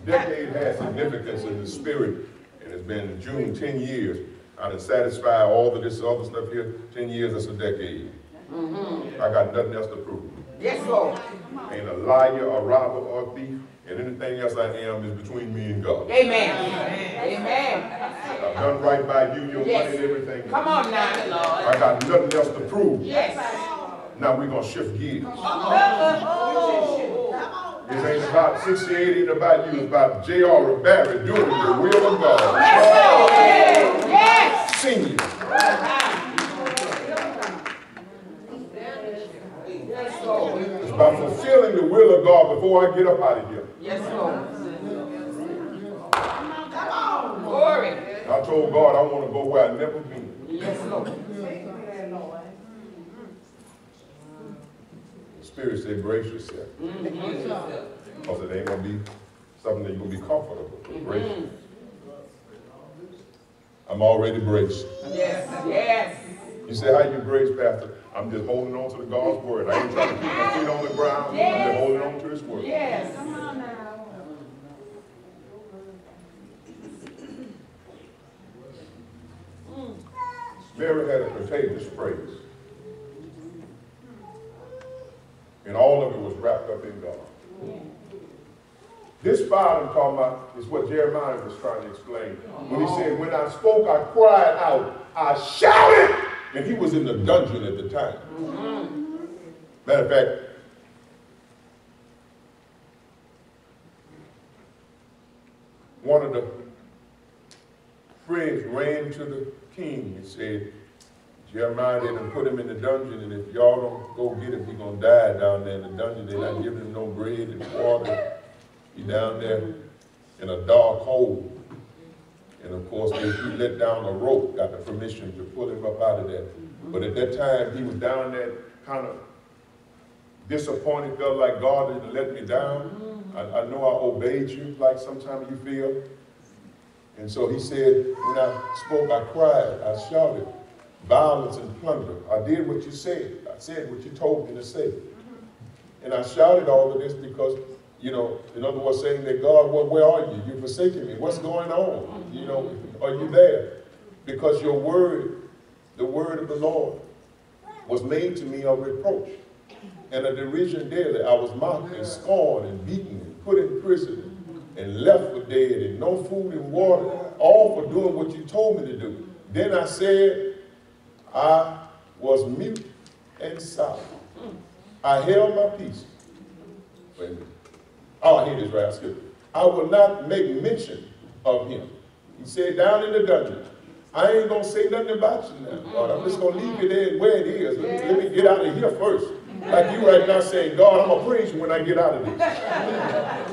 Decade has significance in the spirit, and it's been June 10 years. I done satisfy all of this other stuff here. 10 years, that's a decade. I got nothing else to prove. Yes, Lord. Ain't a liar, a robber, or a thief, and anything else I am is between me and God. Amen. Amen. I've done right by you, your money, and everything. Come on now, Lord. I got nothing else to prove. Yes. Now we're going to shift gears. This ain't about 68, ain't about you. It's about J.R. or Barrett doing the will of God. Yes. Senior. It's about fulfilling the will of God before I get up out of here. Yes, Lord. Come on. Glory. I told God I want to go where I've never been. Yes, Lord. The Spirit said, brace yourself. Because it ain't going to be something that you're going to be comfortable. Brace yourself. I'm already braced. Yes. Yes. You say, how you brace, Pastor? I'm just holding on to the God's word. I ain't trying to keep my feet on the ground. Yes. I'm just holding on to his word. Yes. Come on now. Mary had a contagious praise. And all of it was wrapped up in God. This fire I'm talking about is what Jeremiah was trying to explain. When he said, when I spoke, I cried out, I shouted. And he was in the dungeon at the time. Matter of fact, one of the friends ran to the king and said, Jeremiah, they done put him in the dungeon, and if y'all don't go get him, he's going to die down there in the dungeon. They're not giving him no bread and water. He's down there in a dark hole. And of course, he let down a rope, got the permission to pull him up out of there. But at that time, he was down there kind of disappointed, felt like God didn't let me down. I know I obeyed you, like sometimes you feel. And so he said, when I spoke, I cried, I shouted, violence and plunder. I did what you said. I said what you told me to say. And I shouted all of this because, you know, in other words, saying that, God, well, where are you? You've forsaken me. What's going on? You know, are you there? Because your word, the word of the Lord, was made to me a reproach and a derision daily. I was mocked and scorned and beaten and put in prison and left for dead and no food and water, all for doing what you told me to do. Then I said, I was mute and silent. I held my peace. Wait a minute. Oh, I hear this right. I skipped it. I will not make mention of him. He said down in the dungeon, I ain't going to say nothing about you now. God, I'm just going to leave you there where it is. Let me get out of here first. Like you right now saying, God, I'm going to praise you when I get out of this.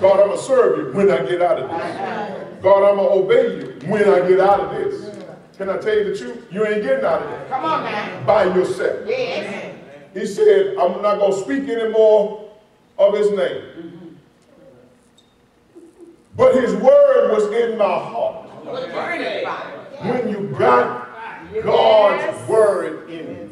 God, I'm going to serve you when I get out of this. God, I'm going to obey you when I get out of this. Can I tell you the truth? You ain't getting out of this. Come on now. By yourself. Yes. He said, I'm not going to speak anymore of his name. But his word was in my heart. When you got God's word in you.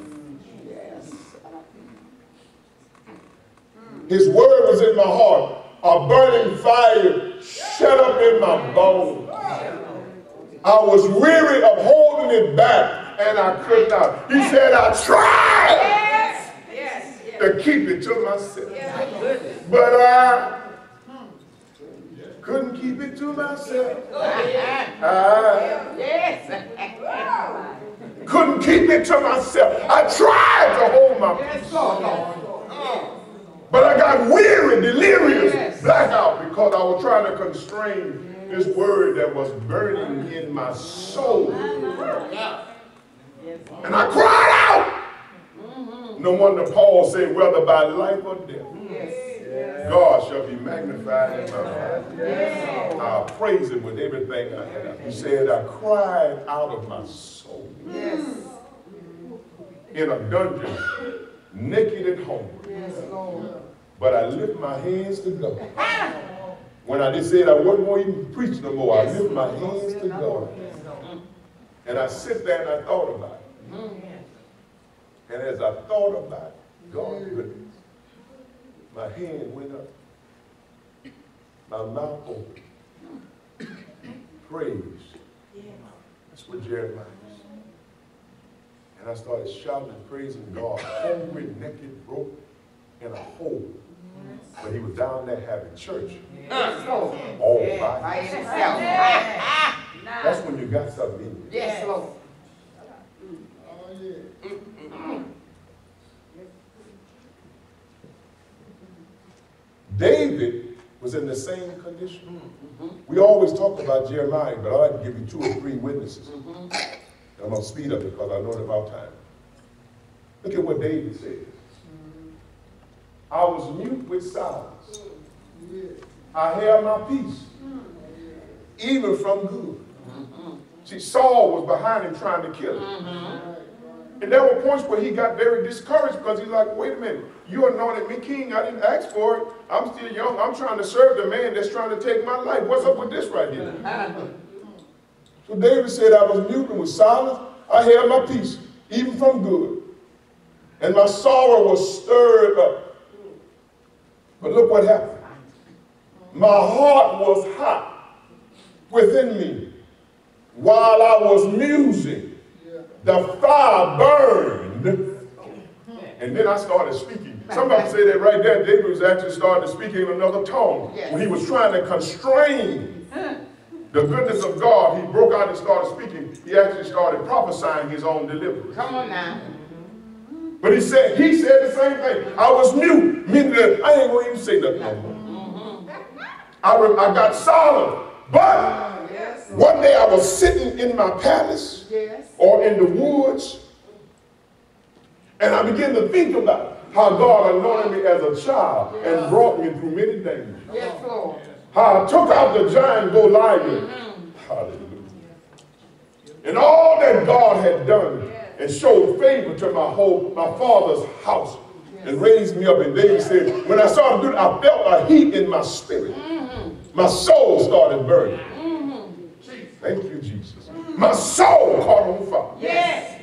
His word was in my heart. A burning fire shut up in my bones. I was weary of holding it back, and I could not. He said, I tried to keep it to myself. But I couldn't keep it to myself. Couldn't keep it to myself. I tried to hold my peace. But I got weary, delirious, blackout, because I was trying to constrain this word that was burning in my soul. And I cried out. No wonder Paul said, whether by life or death, God shall be magnified in my life. I'll praise him with everything I have. He said, I cried out of my soul. In a dungeon, naked and hungry. But I lift my hands to God. When I just said I wasn't going to even preach no more, I lift my hands to God. And I sit there and I thought about it. And as I thought about God's goodness, my hand went up, my mouth open, Praise. That's what Jeremiah is. And I started shouting and praising God, hungry, naked, broke, in a hole. But he was down there having church. All by himself. That's when you got something in you. Yes, Lord. David was in the same condition. We always talk about Jeremiah, but I'd like to give you 2 or 3 witnesses. I'm going to speed up because I know it's about time. Look at what David says. I was mute with silence. I held my peace, even from good. See, Saul was behind him trying to kill him. And there were points where he got very discouraged because he's like, wait a minute, you anointed me king. I didn't ask for it. I'm still young. I'm trying to serve the man that's trying to take my life. What's up with this right here? So David said, I was mute and was silent. I held my peace, even from good. And my sorrow was stirred up. But look what happened. My heart was hot within me while I was musing. The fire burned, and then I started speaking. Somebody say that right there. David was actually starting to speak in another tongue. When he was trying to constrain the goodness of God, he broke out and started speaking. He actually started prophesying his own deliverance. Come on now. But he said the same thing. I was mute, meaning that I ain't going to even say nothing no more. I got silent, but one day I was sitting in my palace or in the woods, and I began to think about how God anointed me as a child and brought me through many dangers. Yes, Lord. How I took out the giant Goliath. Hallelujah. And all that God had done and showed favor to my father's house and raised me up. And David said, when I started doing it, I felt a heat in my spirit. My soul started burning. Thank you, Jesus. My soul caught on fire. Yes.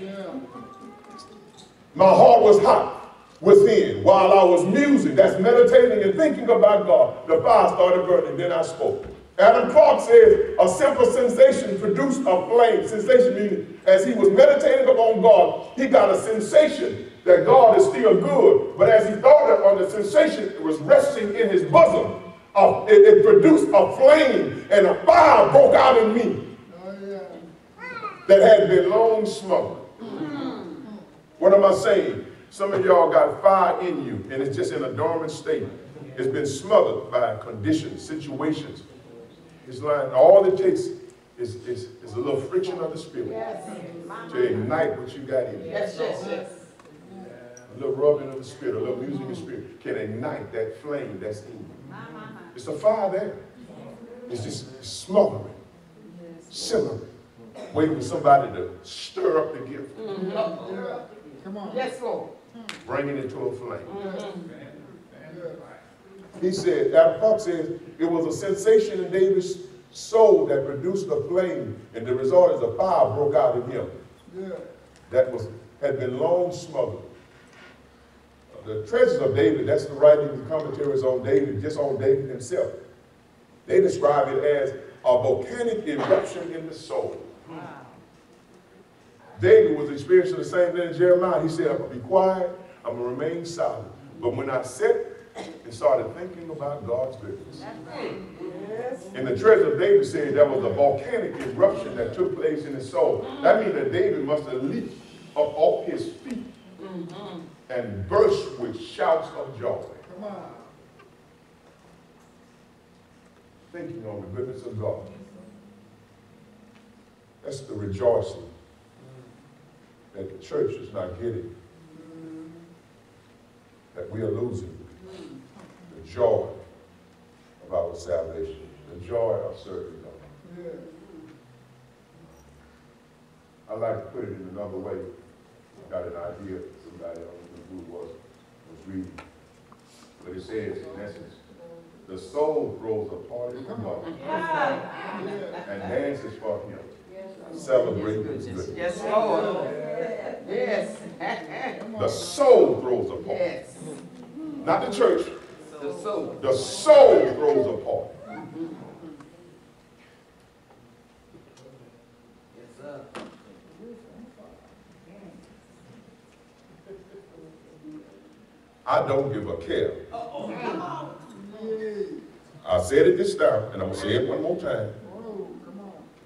My heart was hot within while I was musing. That's meditating and thinking about God. The fire started burning. Then I spoke. Adam Clark says a simple sensation produced a flame. Sensation meaning as he was meditating upon God, he got a sensation that God is still good. But as he thought on the sensation, it was resting in his bosom. It produced a flame and a fire broke out in me that had been long smothered. What am I saying? Some of y'all got fire in you and it's just in a dormant state. It's been smothered by conditions, situations. It's like all it takes is a little friction of the spirit to ignite what you got in you. A little rubbing of the spirit, a little music of the spirit can ignite that flame that's in you. It's a fire there. It's just smothering, simmering, waiting for somebody to stir up the gift. Come on. Yes, Lord. Bring it into a flame. He said, Adam Clark says, it was a sensation in David's soul that produced a flame, and the result is a fire broke out in him that had been long smothered. The treasures of David, that's the writing and commentaries on David, just on David himself. They describe it as a volcanic eruption in the soul. Wow. David was experiencing the same thing as Jeremiah. He said, I'm going to be quiet, I'm going to remain silent. But when I sat and started thinking about God's goodness, and the treasure of David said there was a volcanic eruption that took place in his soul. That means that David must have leaped up off his feet and burst with shouts of joy. Come on. Thinking on the goodness of God. That's the rejoicing that the church is not getting, that we are losing. The joy of our salvation, the joy of serving God. I like to put it in another way. I got an idea. Somebody, I don't know who it was reading. But it says, in essence, the soul throws a party for God and dances for him. Celebrating his goodness. Yes, Lord. Yes. The soul throws a party. Yes. Not the church. The soul. The soul throws a party. I don't give a care. I said it this time, and I'm going to say it one more time.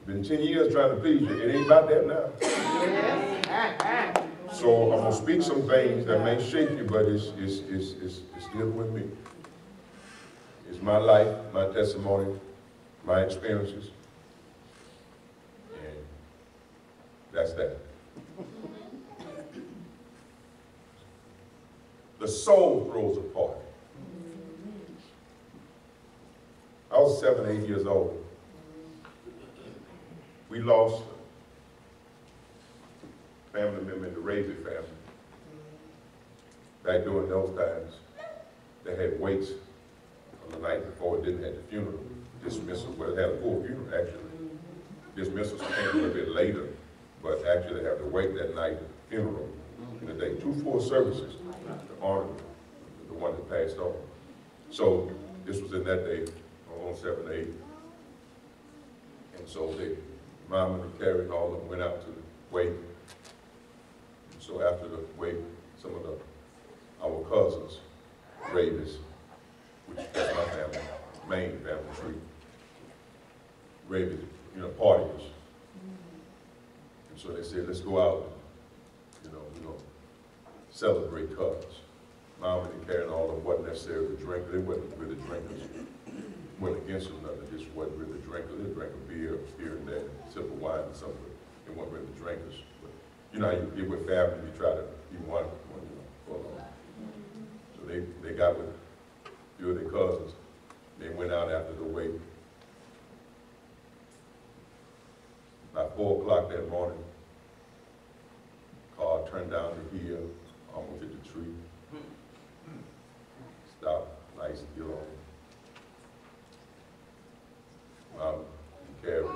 Been 10 years trying to please you. It ain't about that now. So I'm going to speak some things that may shake you, but it's still with me. It's my life, my testimony, my experiences. And that's that. The soul throws a party. I was 7, 8 years old. We lost a family member in the Raby family. Back during those times, they had wakes on the night before. It didn't have the funeral. Dismissal, well, it had a full funeral, actually. Dismissals came a little bit later, but actually they had the wake that night, funeral in the day. 2 full services to honor the one that passed on. So this was in that day, on 7, 8. And so they, Mom and Carrie and all of them went out to the wake. And so after the wake, some of our cousins, Rabies, which is my family, main family tree, Rabies, partiers. And so they said, let's go out, we're going to celebrate cousins. Mom and Carrie and all of them wasn't necessarily drinkers. They wasn't really drinkers. Went against them, nothing. They just wasn't really drinkers. They drank a beer here and there, sip of wine and something. They weren't really drinkers. But you know how you get with family, you try to be one for long. So they got with a few of their cousins. They went out after the wake. About 4 o'clock that morning, car turned down the hill, almost hit the tree. Stopped, nice, get on. Mom and Carrie